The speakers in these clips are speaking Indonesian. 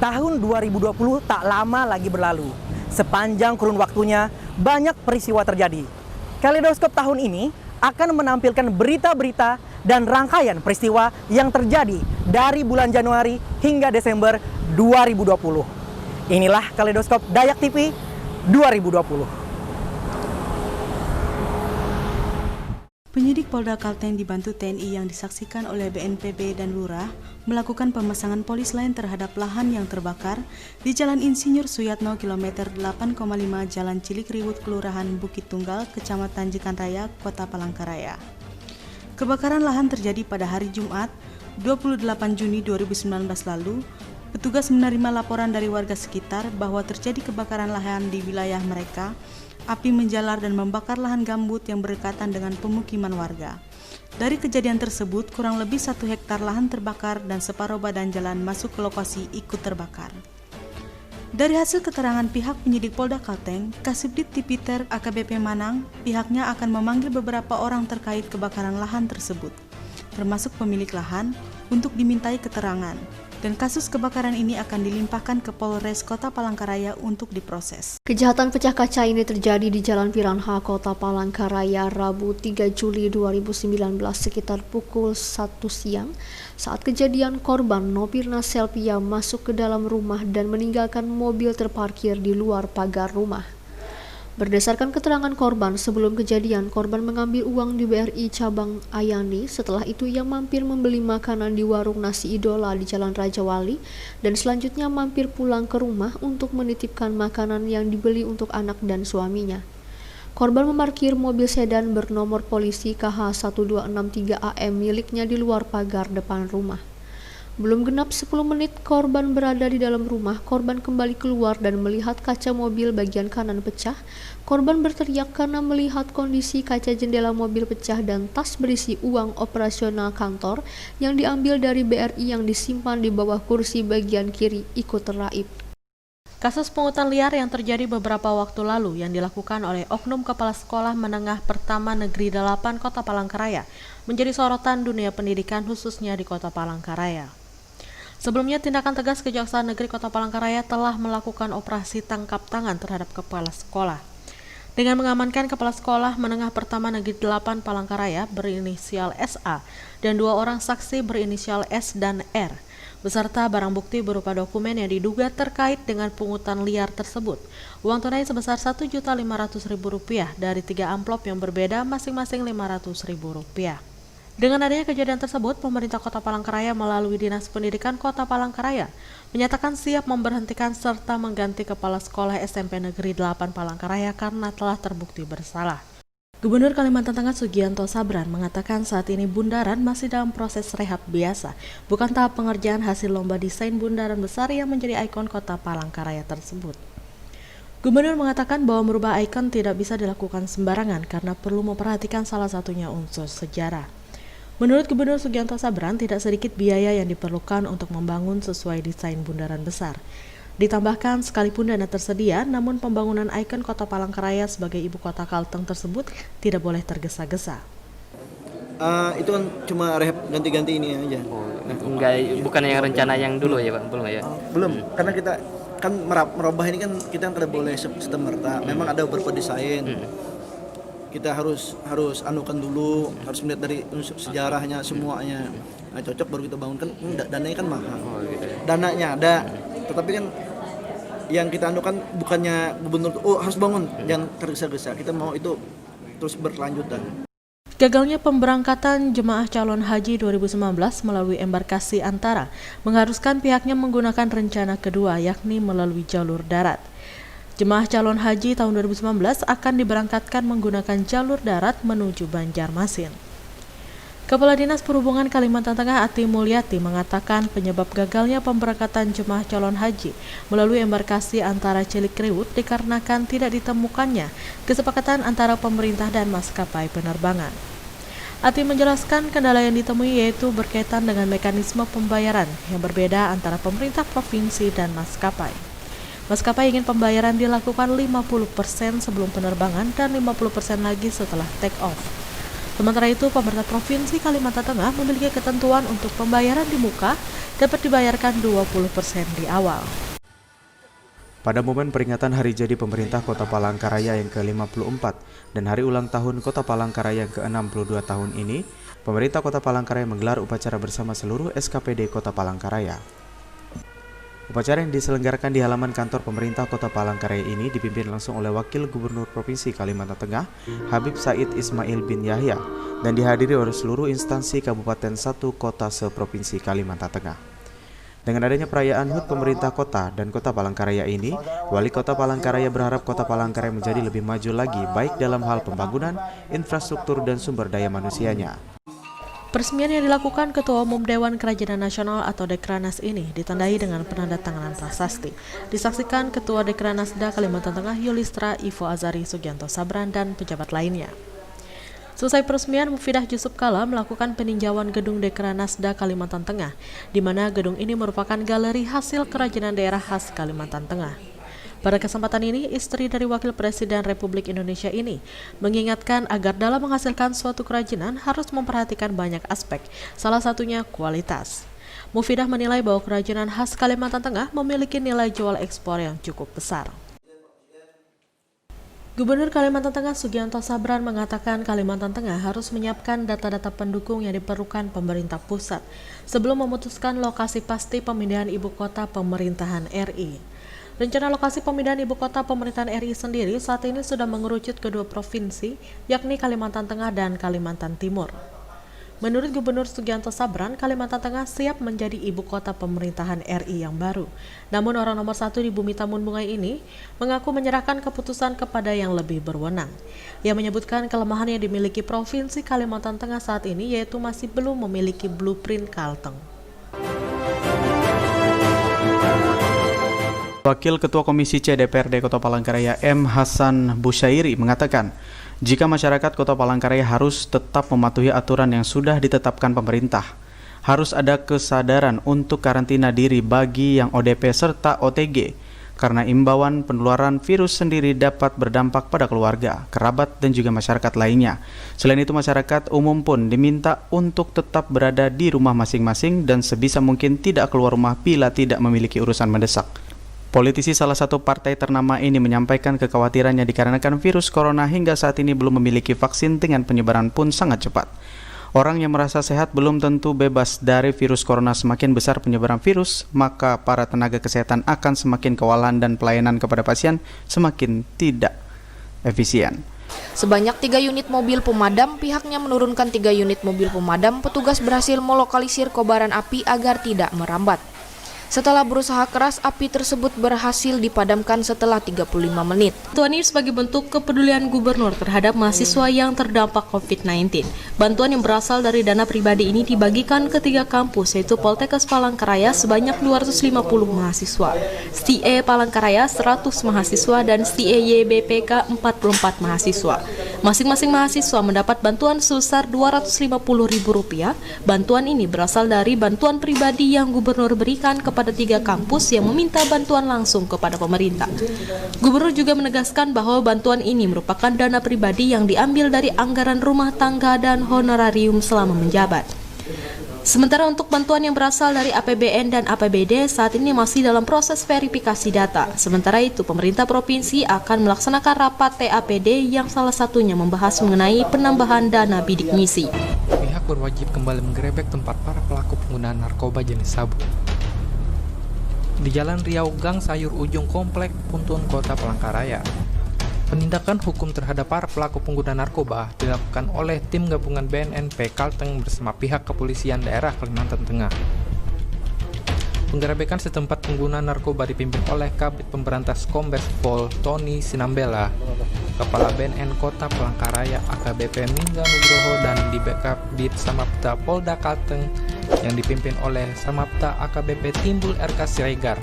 Tahun 2020 tak lama lagi berlalu. Sepanjang kurun waktunya, banyak peristiwa terjadi. Kaleidoskop tahun ini akan menampilkan berita-berita dan rangkaian peristiwa yang terjadi dari bulan Januari hingga Desember 2020. Inilah Kaleidoskop Dayak TV 2020. Penyidik Polda Kalteng dibantu TNI yang disaksikan oleh BNPB dan Lurah melakukan pemasangan polis lain terhadap lahan yang terbakar di Jalan Insinyur Suyatno kilometer 8,5 Jalan Cilikriwut, Kelurahan Bukit Tunggal, Kecamatan Jekan Raya, Kota Palangkaraya. Kebakaran lahan terjadi pada hari Jumat, 28 Juni 2019 lalu. Petugas menerima laporan dari warga sekitar bahwa terjadi kebakaran lahan di wilayah mereka. Api menjalar dan membakar lahan gambut yang berdekatan dengan pemukiman warga. Dari kejadian tersebut, kurang lebih 1 hektar lahan terbakar dan separuh badan jalan masuk ke lokasi ikut terbakar. Dari hasil keterangan pihak penyidik Polda Kalteng, Kasubdit Tipiter AKBP Manang, pihaknya akan memanggil beberapa orang terkait kebakaran lahan tersebut, termasuk pemilik lahan, untuk dimintai keterangan. Dan kasus kebakaran ini akan dilimpahkan ke Polres Kota Palangkaraya untuk diproses. Kejahatan pecah kaca ini terjadi di Jalan Piranha, Kota Palangkaraya, Rabu 3 Juli 2019 sekitar pukul 1 siang. Saat kejadian, korban Nopirna Selvia masuk ke dalam rumah dan meninggalkan mobil terparkir di luar pagar rumah. Berdasarkan keterangan korban, sebelum kejadian, korban mengambil uang di BRI Cabang Ayani. Setelah itu ia mampir membeli makanan di warung Nasi Idola di Jalan Raja Wali dan selanjutnya mampir pulang ke rumah untuk menitipkan makanan yang dibeli untuk anak dan suaminya. Korban memarkir mobil sedan bernomor polisi KH1263AM miliknya di luar pagar depan rumah. Belum genap 10 menit korban berada di dalam rumah, korban kembali keluar dan melihat kaca mobil bagian kanan pecah. Korban berteriak karena melihat kondisi kaca jendela mobil pecah dan tas berisi uang operasional kantor yang diambil dari BRI yang disimpan di bawah kursi bagian kiri ikut terraib. Kasus pungutan liar yang terjadi beberapa waktu lalu yang dilakukan oleh Oknum Kepala Sekolah Menengah Pertama Negeri 8 Kota Palangkaraya menjadi sorotan dunia pendidikan khususnya di Kota Palangkaraya. Sebelumnya, tindakan tegas Kejaksaan Negeri Kota Palangkaraya telah melakukan operasi tangkap tangan terhadap kepala sekolah. Dengan mengamankan Kepala Sekolah Menengah Pertama Negeri 8 Palangkaraya berinisial SA dan 2 orang saksi berinisial S dan R, beserta barang bukti berupa dokumen yang diduga terkait dengan pungutan liar tersebut. Uang tunai sebesar Rp1.500.000 dari 3 amplop yang berbeda masing-masing Rp500.000. Dengan adanya kejadian tersebut, pemerintah Kota Palangkaraya melalui Dinas Pendidikan Kota Palangkaraya menyatakan siap memberhentikan serta mengganti Kepala Sekolah SMP Negeri 8 Palangkaraya karena telah terbukti bersalah. Gubernur Kalimantan Tengah Sugianto Sabran mengatakan saat ini bundaran masih dalam proses rehab biasa, bukan tahap pengerjaan hasil lomba desain bundaran besar yang menjadi ikon Kota Palangkaraya tersebut. Gubernur mengatakan bahwa merubah ikon tidak bisa dilakukan sembarangan karena perlu memperhatikan salah satunya unsur sejarah. Menurut Gubernur Sugianto Sabran, tidak sedikit biaya yang diperlukan untuk membangun sesuai desain bundaran besar. Ditambahkan, sekalipun dana tersedia, namun pembangunan ikon Kota Palangkaraya sebagai ibu kota Kalteng tersebut tidak boleh tergesa-gesa. Itu kan cuma rehab ganti-ganti ini aja. Enggak, bukan yang rencana yang dulu ya Pak? Belum ya? Belum, karena kita kan merubah ini kan kita tidak boleh semerta. Memang ada beberapa desain. Kita harus anukan dulu, harus melihat dari unsur sejarahnya semuanya. Nah, cocok baru kita bangun, kan dananya kan mahal. Dananya ada, tetapi kan yang kita anukan bukannya gubernur harus bangun, jangan tergesa-gesa. Kita mau itu terus berkelanjutan. Gagalnya pemberangkatan jemaah calon haji 2019 melalui embarkasi antara mengharuskan pihaknya menggunakan rencana kedua, yakni melalui jalur darat. Jemaah calon haji tahun 2019 akan diberangkatkan menggunakan jalur darat menuju Banjarmasin. Kepala Dinas Perhubungan Kalimantan Tengah Ati Mulyati mengatakan penyebab gagalnya pemberangkatan jemaah calon haji melalui embarkasi antara Cilikriwut dikarenakan tidak ditemukannya kesepakatan antara pemerintah dan maskapai penerbangan. Ati menjelaskan kendala yang ditemui yaitu berkaitan dengan mekanisme pembayaran yang berbeda antara pemerintah provinsi dan maskapai. Maskapai ingin pembayaran dilakukan 50% sebelum penerbangan dan 50% lagi setelah take off. Sementara itu, pemerintah Provinsi Kalimantan Tengah memiliki ketentuan untuk pembayaran di muka dapat dibayarkan 20% di awal. Pada momen peringatan Hari Jadi Pemerintah Kota Palangkaraya yang ke-54 dan Hari Ulang Tahun Kota Palangkaraya yang ke-62 tahun ini, pemerintah Kota Palangkaraya menggelar upacara bersama seluruh SKPD Kota Palangkaraya. Upacara yang diselenggarakan di halaman kantor pemerintah Kota Palangkaraya ini dipimpin langsung oleh Wakil Gubernur Provinsi Kalimantan Tengah, Habib Said Ismail bin Yahya, dan dihadiri oleh seluruh instansi Kabupaten 1 Kota se-Provinsi Kalimantan Tengah. Dengan adanya perayaan HUT pemerintah kota dan Kota Palangkaraya ini, Wali Kota Palangkaraya berharap Kota Palangkaraya menjadi lebih maju lagi baik dalam hal pembangunan, infrastruktur, dan sumber daya manusianya. Peresmian yang dilakukan Ketua Umum Dewan Kerajinan Nasional atau Dekranas ini ditandai dengan penandatanganan prasasti. Disaksikan Ketua Dekranasda Kalimantan Tengah Yulistra Ivo Azari Sugianto Sabran dan pejabat lainnya. Selesai peresmian, Mufidah Yusuf Kala melakukan peninjauan gedung Dekranasda Kalimantan Tengah, di mana gedung ini merupakan galeri hasil kerajinan daerah khas Kalimantan Tengah. Pada kesempatan ini, istri dari Wakil Presiden Republik Indonesia ini mengingatkan agar dalam menghasilkan suatu kerajinan harus memperhatikan banyak aspek, salah satunya kualitas. Mufidah menilai bahwa kerajinan khas Kalimantan Tengah memiliki nilai jual ekspor yang cukup besar. Gubernur Kalimantan Tengah Sugianto Sabran mengatakan Kalimantan Tengah harus menyiapkan data-data pendukung yang diperlukan pemerintah pusat sebelum memutuskan lokasi pasti pemindahan ibu kota pemerintahan RI. Rencana lokasi pemindahan ibu kota pemerintahan RI sendiri saat ini sudah mengerucut ke 2 provinsi, yakni Kalimantan Tengah dan Kalimantan Timur. Menurut Gubernur Sugianto Sabran, Kalimantan Tengah siap menjadi ibu kota pemerintahan RI yang baru. Namun orang nomor 1 di Bumi Tamun Bungai ini mengaku menyerahkan keputusan kepada yang lebih berwenang. Ia menyebutkan kelemahan yang dimiliki Provinsi Kalimantan Tengah saat ini yaitu masih belum memiliki blueprint Kalteng. Wakil Ketua Komisi C DPRD Kota Palangkaraya M. Hasan Busyairi mengatakan, jika masyarakat Kota Palangkaraya harus tetap mematuhi aturan yang sudah ditetapkan pemerintah, harus ada kesadaran untuk karantina diri bagi yang ODP serta OTG, karena imbauan penularan virus sendiri dapat berdampak pada keluarga, kerabat, dan juga masyarakat lainnya. Selain itu, masyarakat umum pun diminta untuk tetap berada di rumah masing-masing dan sebisa mungkin tidak keluar rumah bila tidak memiliki urusan mendesak. Politisi salah satu partai ternama ini menyampaikan kekhawatirannya dikarenakan virus corona hingga saat ini belum memiliki vaksin dengan penyebaran pun sangat cepat. Orang yang merasa sehat belum tentu bebas dari virus corona. Semakin besar penyebaran virus, maka para tenaga kesehatan akan semakin kewalahan dan pelayanan kepada pasien semakin tidak efisien. Sebanyak 3 unit mobil pemadam, pihaknya menurunkan 3 unit mobil pemadam, petugas berhasil melokalisir kobaran api agar tidak merambat. Setelah berusaha keras, api tersebut berhasil dipadamkan setelah 35 menit. Bantuan ini sebagai bentuk kepedulian gubernur terhadap mahasiswa yang terdampak COVID-19. Bantuan yang berasal dari dana pribadi ini dibagikan ke 3 kampus, yaitu Poltekkes Palangkaraya sebanyak 250 mahasiswa, STIE Palangkaraya 100 mahasiswa, dan STIE YBPK 44 mahasiswa. Masing-masing mahasiswa mendapat bantuan sebesar Rp250.000. Bantuan ini berasal dari bantuan pribadi yang gubernur berikan kepada 3 kampus yang meminta bantuan langsung kepada pemerintah. Gubernur juga menegaskan bahwa bantuan ini merupakan dana pribadi yang diambil dari anggaran rumah tangga dan honorarium selama menjabat. Sementara untuk bantuan yang berasal dari APBN dan APBD saat ini masih dalam proses verifikasi data. Sementara itu, pemerintah provinsi akan melaksanakan rapat TAPD yang salah satunya membahas mengenai penambahan dana bidik misi. Pihak berwajib kembali menggerebek tempat para pelaku penggunaan narkoba jenis sabu. Di Jalan Riau Gang Sayur Ujung Komplek Puntun Kota Palangkaraya, penindakan hukum terhadap para pelaku pengguna narkoba dilakukan oleh tim gabungan BNNP Kalteng bersama pihak kepolisian daerah Kalimantan Tengah. Penggerebekan setempat pengguna narkoba dipimpin oleh Kabid Pemberantas Kombes Pol Tony Sinambela, Kepala BNN Kota Palangkaraya AKBP Mingga Nugroho, dan di backup di Samapta Polda Kalteng yang dipimpin oleh Samapta AKBP Timbul RK Siregar,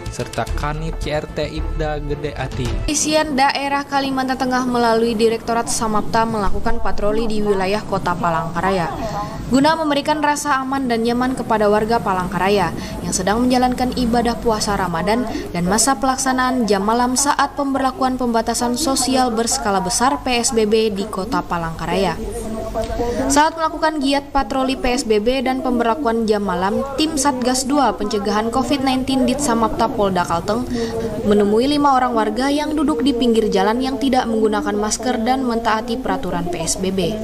serta Kanit CRT Ibda Gede Ati. Kepolisian daerah Kalimantan Tengah melalui Direktorat Samapta melakukan patroli di wilayah Kota Palangkaraya guna memberikan rasa aman dan nyaman kepada warga Palangkaraya yang sedang menjalankan ibadah puasa Ramadan dan masa pelaksanaan jam malam saat pemberlakuan pembatasan sosial berskala besar PSBB di Kota Palangkaraya. Saat melakukan giat patroli PSBB dan pemberlakuan jam malam, tim Satgas 2 pencegahan COVID-19 Ditsamapta Polda Kalteng menemui 5 orang warga yang duduk di pinggir jalan yang tidak menggunakan masker dan mentaati peraturan PSBB.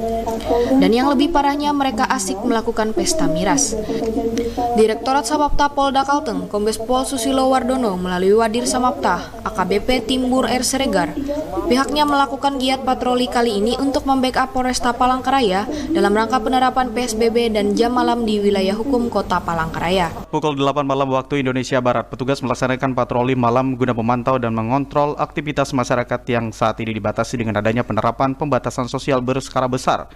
Dan yang lebih parahnya, mereka asik melakukan pesta miras. Direktorat Samapta Polda Kalteng, Kombes Pol Susilo Wardono melalui Wadir Samapta, AKBP Timbur R. Siregar, pihaknya melakukan giat patroli kali ini untuk membackup Polresta Palangkaraya dalam rangka penerapan PSBB dan jam malam di wilayah hukum Kota Palangkaraya. Pukul 8 malam waktu Indonesia Barat, petugas melaksanakan patroli malam guna memantau dan mengontrol aktivitas masyarakat yang saat ini dibatasi dengan adanya penerapan pembatasan sosial berskala besar.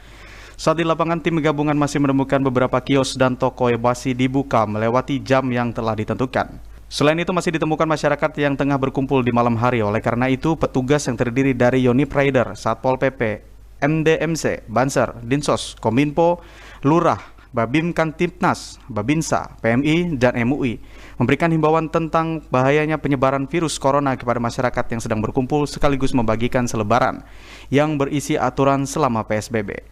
Saat di lapangan, tim gabungan masih menemukan beberapa kios dan toko yang masih dibuka melewati jam yang telah ditentukan. Selain itu masih ditemukan masyarakat yang tengah berkumpul di malam hari. Oleh karena itu, petugas yang terdiri dari Unit Rider, Satpol PP, MDMC, Banser, Dinsos, Kominfo, Lurah, Babim Kantipnas, Babinsa, PMI, dan MUI memberikan himbauan tentang bahayanya penyebaran virus corona kepada masyarakat yang sedang berkumpul sekaligus membagikan selebaran yang berisi aturan selama PSBB.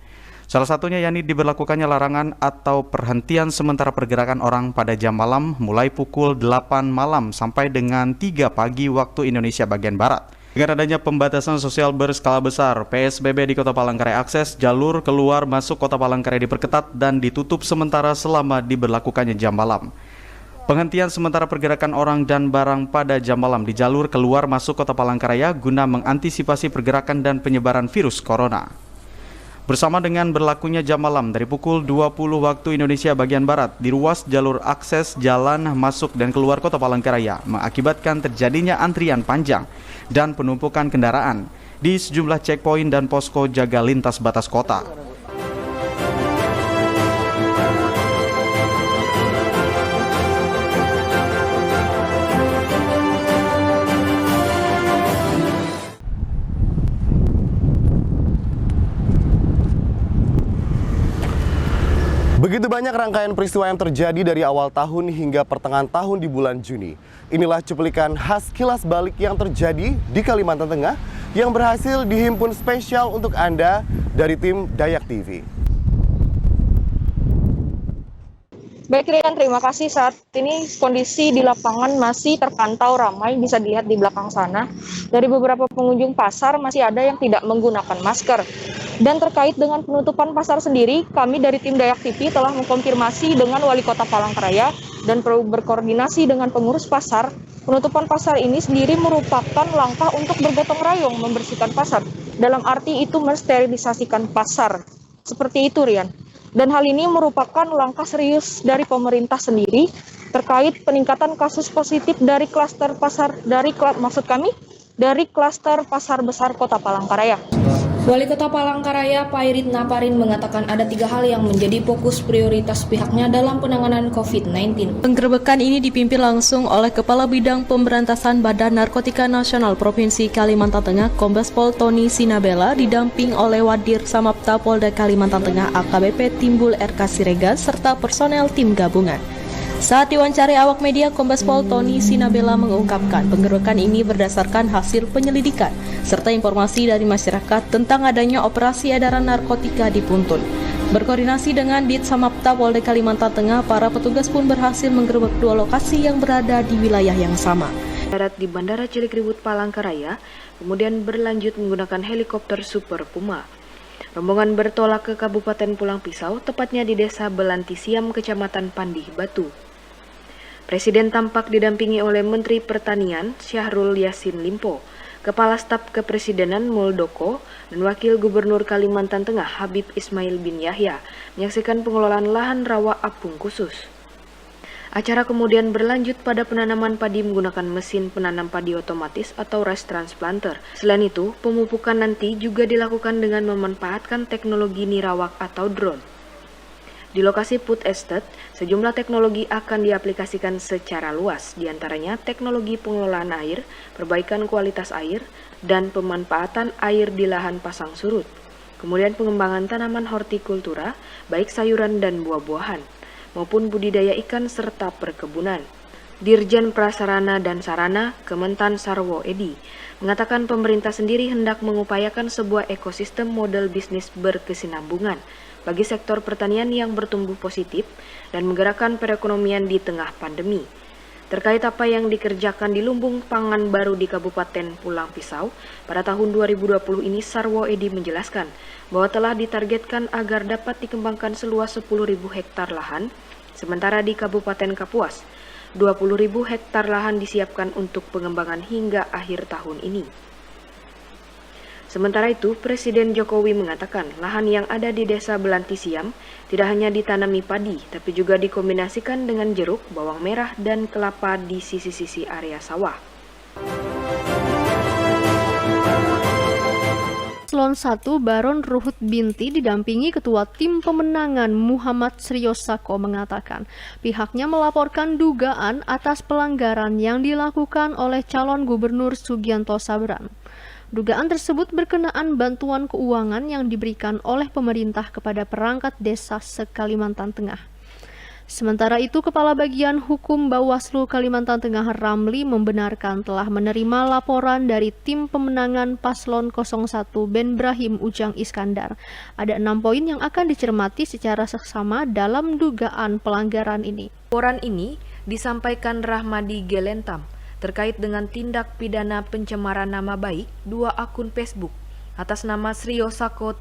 Salah satunya yakni diberlakukannya larangan atau perhentian sementara pergerakan orang pada jam malam mulai pukul 8 malam sampai dengan 3 pagi waktu Indonesia bagian Barat. Dengan adanya pembatasan sosial berskala besar, PSBB di Kota Palangkaraya akses jalur keluar masuk Kota Palangkaraya diperketat dan ditutup sementara selama diberlakukannya jam malam. Penghentian sementara pergerakan orang dan barang pada jam malam di jalur keluar masuk Kota Palangkaraya guna mengantisipasi pergerakan dan penyebaran virus corona. Bersama dengan berlakunya jam malam dari pukul 20 waktu Indonesia bagian Barat di ruas jalur akses jalan masuk dan keluar Kota Palangkaraya mengakibatkan terjadinya antrian panjang dan penumpukan kendaraan di sejumlah checkpoint dan posko jaga lintas batas kota. Begitu banyak rangkaian peristiwa yang terjadi dari awal tahun hingga pertengahan tahun di bulan Juni. Inilah cuplikan khas kilas balik yang terjadi di Kalimantan Tengah yang berhasil dihimpun spesial untuk Anda dari tim Dayak TV. Baik Rian, terima kasih. Saat ini kondisi di lapangan masih terpantau ramai, bisa dilihat di belakang sana. Dari beberapa pengunjung pasar masih ada yang tidak menggunakan masker. Dan terkait dengan penutupan pasar sendiri, kami dari tim Dayak TV telah mengkonfirmasi dengan Wali Kota Palangkaraya dan berkoordinasi dengan pengurus pasar. Penutupan pasar ini sendiri merupakan langkah untuk bergotong royong membersihkan pasar. Dalam arti itu mensterilisasikan pasar. Seperti itu Rian. Dan hal ini merupakan langkah serius dari pemerintah sendiri terkait peningkatan kasus positif dari klaster pasar dari klaster pasar besar Kota Palangkaraya. Wali Kota Palangkaraya Pairit Naparin mengatakan ada 3 hal yang menjadi fokus prioritas pihaknya dalam penanganan COVID-19. Penggerebekan ini dipimpin langsung oleh Kepala Bidang Pemberantasan Badan Narkotika Nasional Provinsi Kalimantan Tengah, Kombes Pol Tony Sinabela, didamping oleh Wadir Samapta Polda Kalimantan Tengah AKBP Timbul RK Siregar serta personel tim gabungan. Saat diwawancari awak media, Kombes Pol Tony Sinabela mengungkapkan penggerebekan ini berdasarkan hasil penyelidikan serta informasi dari masyarakat tentang adanya operasi edaran narkotika di Puntun. Berkoordinasi dengan Ditsamapta Polda Kalimantan Tengah, para petugas pun berhasil menggerebek 2 lokasi yang berada di wilayah yang sama. Darat di Bandara Cilikriwut Palangkaraya, kemudian berlanjut menggunakan helikopter Super Puma. Rombongan bertolak ke Kabupaten Pulang Pisau, tepatnya di Desa Belantisiam, Kecamatan Pandih Batu. Presiden tampak didampingi oleh Menteri Pertanian Syahrul Yassin Limpo, Kepala Staf Kepresidenan Muldoko, dan Wakil Gubernur Kalimantan Tengah Habib Ismail bin Yahya menyaksikan pengelolaan lahan rawa apung khusus. Acara kemudian berlanjut pada penanaman padi menggunakan mesin penanam padi otomatis atau rice transplanter. Selain itu, pemupukan nanti juga dilakukan dengan memanfaatkan teknologi nirawak atau drone. Di lokasi Food Estate, sejumlah teknologi akan diaplikasikan secara luas, diantaranya teknologi pengelolaan air, perbaikan kualitas air, dan pemanfaatan air di lahan pasang surut. Kemudian pengembangan tanaman hortikultura, baik sayuran dan buah-buahan, maupun budidaya ikan serta perkebunan. Dirjen Prasarana dan Sarana Kementan Sarwo Edi mengatakan pemerintah sendiri hendak mengupayakan sebuah ekosistem model bisnis berkesinambungan bagi sektor pertanian yang bertumbuh positif dan menggerakkan perekonomian di tengah pandemi. Terkait apa yang dikerjakan di Lumbung Pangan Baru di Kabupaten Pulang Pisau pada tahun 2020 ini, Sarwo Edi menjelaskan bahwa telah ditargetkan agar dapat dikembangkan seluas 10.000 hektar lahan, sementara di Kabupaten Kapuas 20.000 hektar lahan disiapkan untuk pengembangan hingga akhir tahun ini. Sementara itu, Presiden Jokowi mengatakan lahan yang ada di Desa Belantisiam tidak hanya ditanami padi, tapi juga dikombinasikan dengan jeruk, bawang merah, dan kelapa di sisi-sisi area sawah. Paslon 1 Baron Ruhut Binti didampingi Ketua Tim Pemenangan Muhammad Sriosako mengatakan pihaknya melaporkan dugaan atas pelanggaran yang dilakukan oleh calon gubernur Sugianto Sabran. Dugaan tersebut berkenaan bantuan keuangan yang diberikan oleh pemerintah kepada perangkat desa se-Kalimantan Tengah. Sementara itu, Kepala Bagian Hukum Bawaslu Kalimantan Tengah Ramli membenarkan telah menerima laporan dari tim pemenangan Paslon 01 Ben Brahim Ujang Iskandar. Ada 6 poin yang akan dicermati secara seksama dalam dugaan pelanggaran ini. Laporan ini disampaikan Rahmadi Gelentam terkait dengan tindak pidana pencemaran nama baik 2 akun Facebook atas nama Sriosako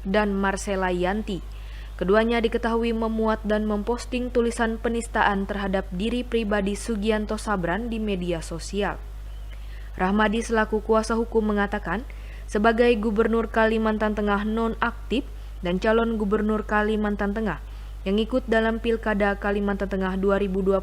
dan Marcella Yanti. Keduanya diketahui memuat dan memposting tulisan penistaan terhadap diri pribadi Sugianto Sabran di media sosial. Rahmadi selaku kuasa hukum mengatakan, sebagai Gubernur Kalimantan Tengah non-aktif dan calon Gubernur Kalimantan Tengah yang ikut dalam Pilkada Kalimantan Tengah 2020,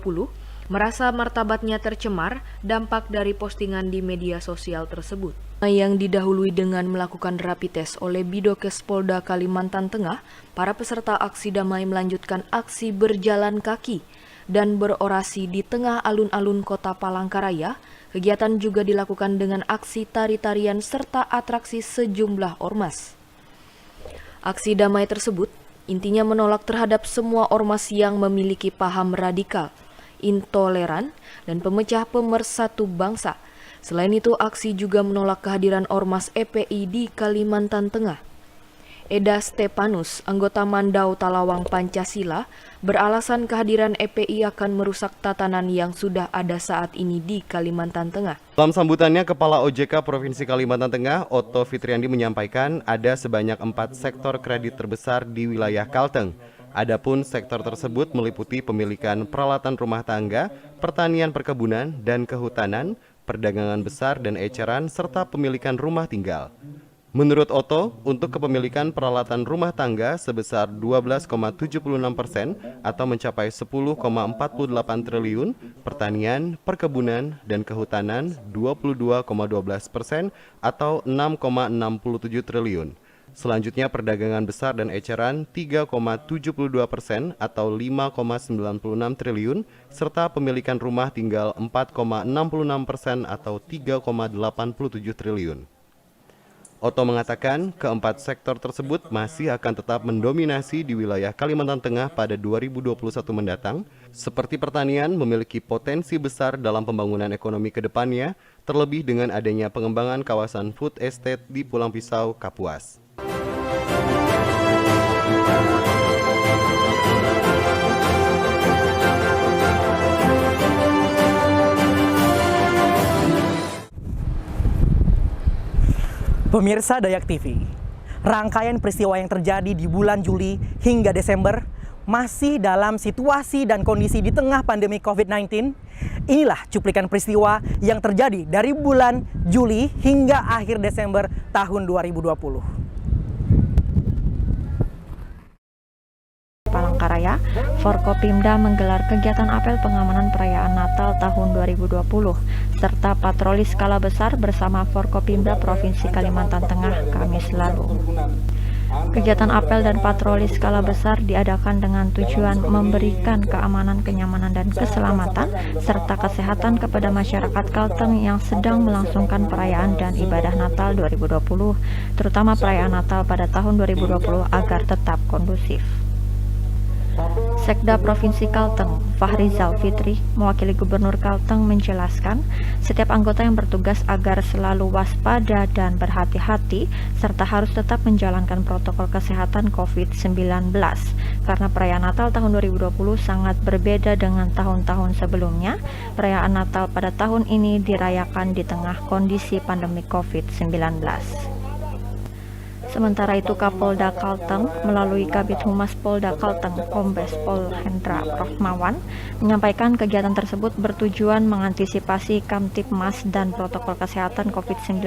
merasa martabatnya tercemar dampak dari postingan di media sosial tersebut. Yang didahului dengan melakukan rapid test oleh Bidokes Polda Kalimantan Tengah, para peserta aksi damai melanjutkan aksi berjalan kaki dan berorasi di tengah alun-alun kota Palangkaraya. Kegiatan juga dilakukan dengan aksi tari-tarian serta atraksi sejumlah ormas. Aksi damai tersebut intinya menolak terhadap semua ormas yang memiliki paham radikal, intoleran, dan pemecah pemersatu bangsa. Selain itu, aksi juga menolak kehadiran ormas EPI di Kalimantan Tengah. Eda Stepanus, anggota Mandau Talawang Pancasila, beralasan kehadiran EPI akan merusak tatanan yang sudah ada saat ini di Kalimantan Tengah. Dalam sambutannya, Kepala OJK Provinsi Kalimantan Tengah, Otto Fitriandi menyampaikan ada sebanyak 4 sektor kredit terbesar di wilayah Kalteng. Adapun sektor tersebut meliputi pemilikan peralatan rumah tangga, pertanian perkebunan dan kehutanan, perdagangan besar dan eceran, serta pemilikan rumah tinggal. Menurut Otto, untuk kepemilikan peralatan rumah tangga sebesar 12,76% atau mencapai 10,48 triliun, pertanian, perkebunan, dan kehutanan 22,12% atau 6,67 triliun. Selanjutnya perdagangan besar dan eceran 3,72% atau 5,96 triliun, serta pemilikan rumah tinggal 4,66% atau 3,87 triliun. Otto mengatakan keempat sektor tersebut masih akan tetap mendominasi di wilayah Kalimantan Tengah pada 2021 mendatang, seperti pertanian memiliki potensi besar dalam pembangunan ekonomi ke depannya, terlebih dengan adanya pengembangan kawasan food estate di Pulang Pisau, Kapuas. Pemirsa Dayak TV, rangkaian peristiwa yang terjadi di bulan Juli hingga Desember masih dalam situasi dan kondisi di tengah pandemi COVID-19. Inilah cuplikan peristiwa yang terjadi dari bulan Juli hingga akhir Desember tahun 2020. Palangkaraya, Forkopimda menggelar kegiatan apel pengamanan perayaan Natal tahun 2020 serta patroli skala besar bersama Forkopimda Provinsi Kalimantan Tengah Kamis lalu. Kegiatan apel dan patroli skala besar diadakan dengan tujuan memberikan keamanan, kenyamanan, dan keselamatan serta kesehatan kepada masyarakat Kalteng yang sedang melangsungkan perayaan dan ibadah Natal 2020, terutama perayaan Natal pada tahun 2020 agar tetap kondusif. Sekda Provinsi Kalteng, Fahrizal Fitri, mewakili Gubernur Kalteng menjelaskan, setiap anggota yang bertugas agar selalu waspada dan berhati-hati, serta harus tetap menjalankan protokol kesehatan COVID-19, karena perayaan Natal tahun 2020 sangat berbeda dengan tahun-tahun sebelumnya. Perayaan Natal pada tahun ini dirayakan di tengah kondisi pandemi COVID-19. Sementara itu, Kapolda Kalteng melalui Kabid Humas Polda Kalteng, Kombes Pol Hendra Rohmawan, menyampaikan kegiatan tersebut bertujuan mengantisipasi Kamtibmas dan protokol kesehatan COVID-19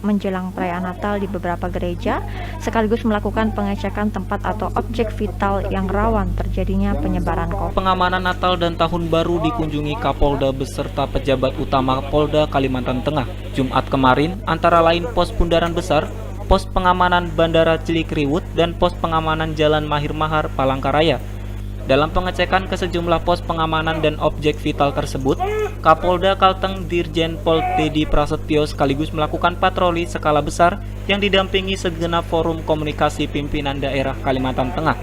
menjelang perayaan Natal di beberapa gereja, sekaligus melakukan pengecekan tempat atau objek vital yang rawan terjadinya penyebaran COVID. Pengamanan Natal dan Tahun Baru dikunjungi Kapolda beserta pejabat utama Polda Kalimantan Tengah Jumat kemarin, antara lain Pos Bundaran Besar, Pos Pengamanan Bandara Cilikriwut, dan Pos Pengamanan Jalan Mahir Mahar, Palangkaraya. Dalam pengecekan ke sejumlah pos pengamanan dan objek vital tersebut, Kapolda Kalteng Dirjen Pol Dedi Prasetyo sekaligus melakukan patroli skala besar yang didampingi segenap forum komunikasi pimpinan daerah Kalimantan Tengah.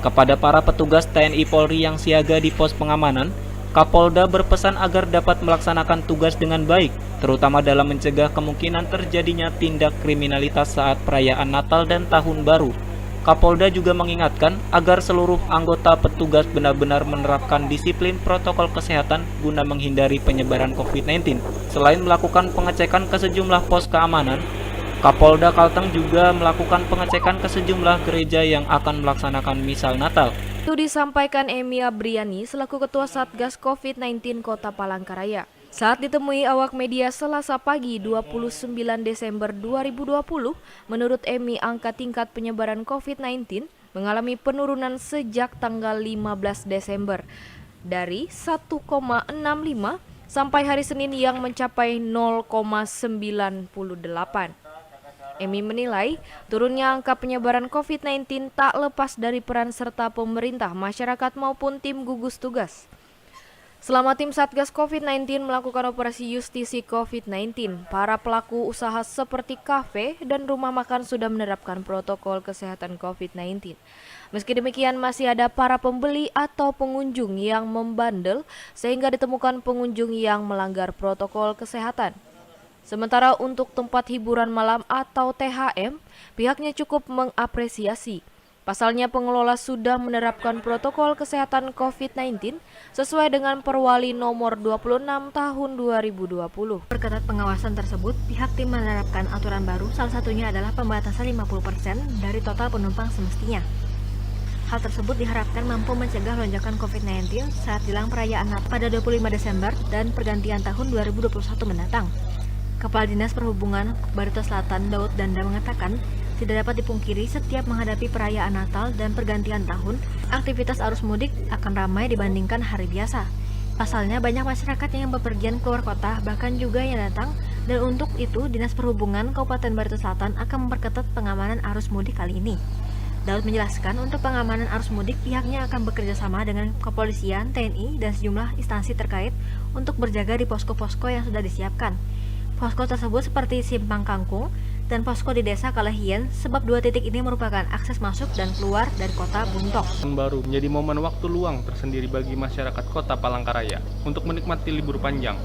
Kepada para petugas TNI Polri yang siaga di pos pengamanan, Kapolda berpesan agar dapat melaksanakan tugas dengan baik, terutama dalam mencegah kemungkinan terjadinya tindak kriminalitas saat perayaan Natal dan Tahun Baru. Kapolda juga mengingatkan agar seluruh anggota petugas benar-benar menerapkan disiplin protokol kesehatan guna menghindari penyebaran COVID-19. Selain melakukan pengecekan ke sejumlah pos keamanan, Kapolda Kalteng juga melakukan pengecekan ke sejumlah gereja yang akan melaksanakan misal Natal. Itu disampaikan Emi Abriani selaku Ketua Satgas COVID-19 Kota Palangkaraya saat ditemui awak media Selasa pagi 29 Desember 2020. Menurut Emi, angka tingkat penyebaran COVID-19 mengalami penurunan sejak tanggal 15 Desember dari 1,65 sampai hari Senin yang mencapai 0,98. Emi menilai turunnya angka penyebaran COVID-19 tak lepas dari peran serta pemerintah, masyarakat maupun tim gugus tugas. Selama tim Satgas COVID-19 melakukan operasi justisi COVID-19, para pelaku usaha seperti kafe dan rumah makan sudah menerapkan protokol kesehatan COVID-19. Meski demikian, masih ada para pembeli atau pengunjung yang membandel sehingga ditemukan pengunjung yang melanggar protokol kesehatan. Sementara untuk tempat hiburan malam atau THM, pihaknya cukup mengapresiasi. Pasalnya pengelola sudah menerapkan protokol kesehatan COVID-19 sesuai dengan Perwali nomor 26 tahun 2020. Berkat pengawasan tersebut, pihak tim menerapkan aturan baru, salah satunya adalah pembatasan 50% dari total penumpang semestinya. Hal tersebut diharapkan mampu mencegah lonjakan COVID-19 saat jelang perayaan Natal pada 25 Desember dan pergantian tahun 2021 mendatang. Kepala Dinas Perhubungan Barito Selatan Daud Danda mengatakan, tidak dapat dipungkiri setiap menghadapi perayaan Natal dan pergantian tahun, aktivitas arus mudik akan ramai dibandingkan hari biasa. Pasalnya banyak masyarakat yang bepergian keluar kota, bahkan juga yang datang, dan untuk itu Dinas Perhubungan Kabupaten Barito Selatan akan memperketat pengamanan arus mudik kali ini. Daud menjelaskan untuk pengamanan arus mudik pihaknya akan bekerja sama dengan kepolisian, TNI, dan sejumlah instansi terkait untuk berjaga di posko-posko yang sudah disiapkan. Posko tersebut seperti Simpang Kangkung dan posko di Desa Kalahien, sebab dua titik ini merupakan akses masuk dan keluar dari kota Buntok. Tahun baru menjadi momen waktu luang tersendiri bagi masyarakat Kota Palangkaraya untuk menikmati libur panjang.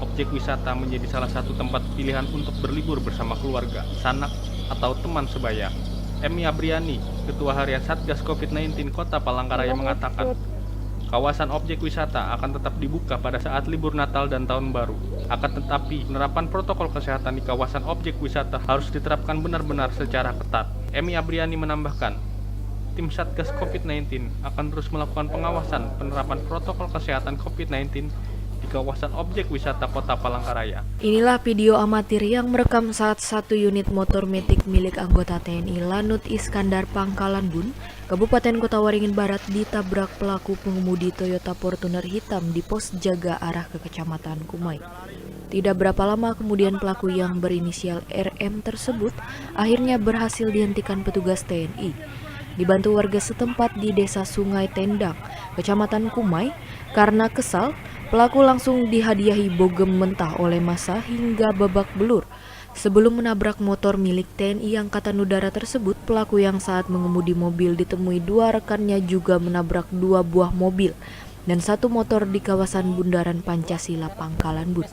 Objek wisata menjadi salah satu tempat pilihan untuk berlibur bersama keluarga, sanak, atau teman sebaya. Emi Abriani, Ketua Harian Satgas COVID-19 Kota Palangkaraya mengatakan, kawasan objek wisata akan tetap dibuka pada saat libur Natal dan Tahun Baru. Akan tetapi, penerapan protokol kesehatan di kawasan objek wisata harus diterapkan benar-benar secara ketat. Emi Abriani menambahkan, tim Satgas COVID-19 akan terus melakukan pengawasan penerapan protokol kesehatan COVID-19 di kawasan objek wisata Kota Palangkaraya. Inilah video amatir yang merekam saat satu unit motor metik milik anggota TNI Lanut Iskandar Pangkalan Bun, Kabupaten Kota Waringin Barat ditabrak pelaku pengemudi Toyota Fortuner hitam di pos jaga arah ke Kecamatan Kumai. Tidak berapa lama kemudian pelaku yang berinisial RM tersebut akhirnya berhasil dihentikan petugas TNI. Dibantu warga setempat di Desa Sungai Tendang, Kecamatan Kumai, karena kesal, pelaku langsung dihadiahi bogem mentah oleh massa hingga babak belur. Sebelum menabrak motor milik TNI Angkatan Udara tersebut, pelaku yang saat mengemudi mobil ditemui dua rekannya juga menabrak dua buah mobil dan satu motor di kawasan Bundaran Pancasila Pangkalan Bun.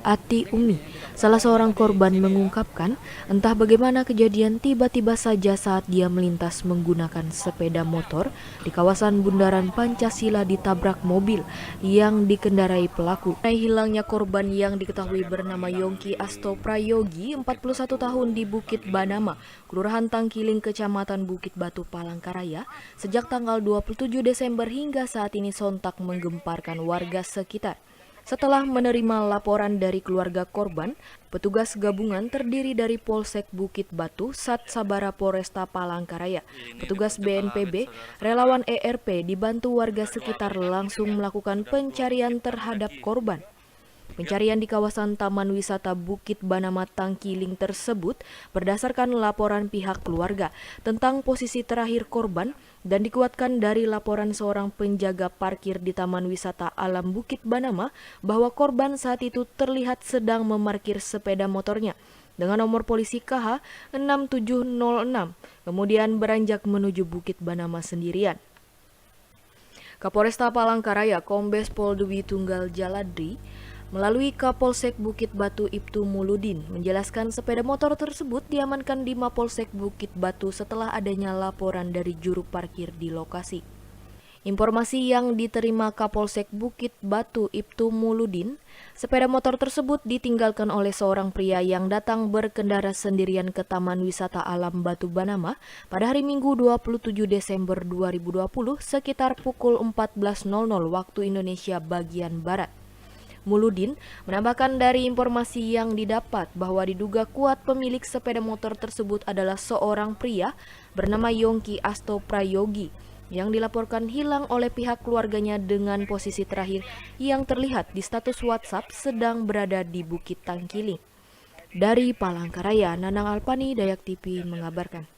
Ati Umi, salah seorang korban, mengungkapkan entah bagaimana kejadian tiba-tiba saja saat dia melintas menggunakan sepeda motor di kawasan Bundaran Pancasila ditabrak mobil yang dikendarai pelaku. Hilangnya korban yang diketahui bernama Yongki Asto Prayogi, 41 tahun, di Bukit Banama, Kelurahan Tangkiling, Kecamatan Bukit Batu, Palangkaraya, sejak tanggal 27 Desember hingga saat ini sontak menggemparkan warga sekitar. Setelah menerima laporan dari keluarga korban, petugas gabungan terdiri dari Polsek Bukit Batu, Sat Sabara Polresta Palangkaraya, petugas BNPB, relawan ERP dibantu warga sekitar langsung melakukan pencarian terhadap korban. Pencarian di kawasan Taman Wisata Bukit Banama Tangkiling tersebut berdasarkan laporan pihak keluarga tentang posisi terakhir korban dan dikuatkan dari laporan seorang penjaga parkir di Taman Wisata Alam Bukit Banama bahwa korban saat itu terlihat sedang memarkir sepeda motornya dengan nomor polisi KH 6706, kemudian beranjak menuju Bukit Banama sendirian. Kapolresta Palangkaraya Kombes Pol Dwi Tunggal Jaladri melalui Kapolsek Bukit Batu Ibtu Muludin menjelaskan sepeda motor tersebut diamankan di Mapolsek Bukit Batu setelah adanya laporan dari juru parkir di lokasi. Informasi yang diterima Kapolsek Bukit Batu Ibtu Muludin, sepeda motor tersebut ditinggalkan oleh seorang pria yang datang berkendara sendirian ke Taman Wisata Alam Batu Banama pada hari Minggu 27 Desember 2020 sekitar pukul 14.00 waktu Indonesia bagian Barat. Muludin menambahkan dari informasi yang didapat bahwa diduga kuat pemilik sepeda motor tersebut adalah seorang pria bernama Yongki Asto Prayogi yang dilaporkan hilang oleh pihak keluarganya dengan posisi terakhir yang terlihat di status WhatsApp sedang berada di Bukit Tangkiling. Dari Palangkaraya, Nanang Alpani, Dayak TV mengabarkan.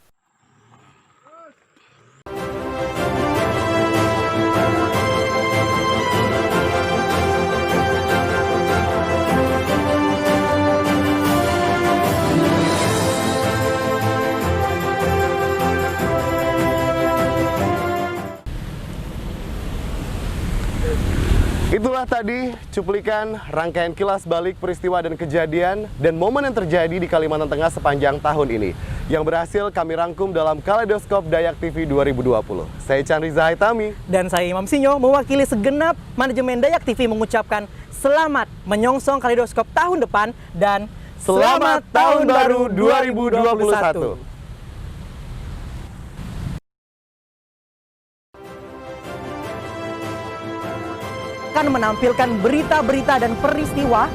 Itulah tadi cuplikan rangkaian kilas balik peristiwa dan kejadian dan momen yang terjadi di Kalimantan Tengah sepanjang tahun ini yang berhasil kami rangkum dalam Kaleidoskop Dayak TV 2020. Saya Chandriza Haitami Dan saya Imam Sinyo, mewakili segenap manajemen Dayak TV mengucapkan selamat menyongsong Kaleidoskop tahun depan dan selamat tahun baru 2021. Akan menampilkan berita-berita dan peristiwa.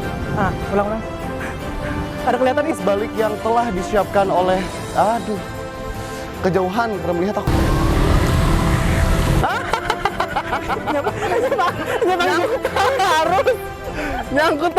Ulang-ulang. Ada kelihatan nih balik yang telah disiapkan oleh, kejauhan karena melihat aku. Nyangkut.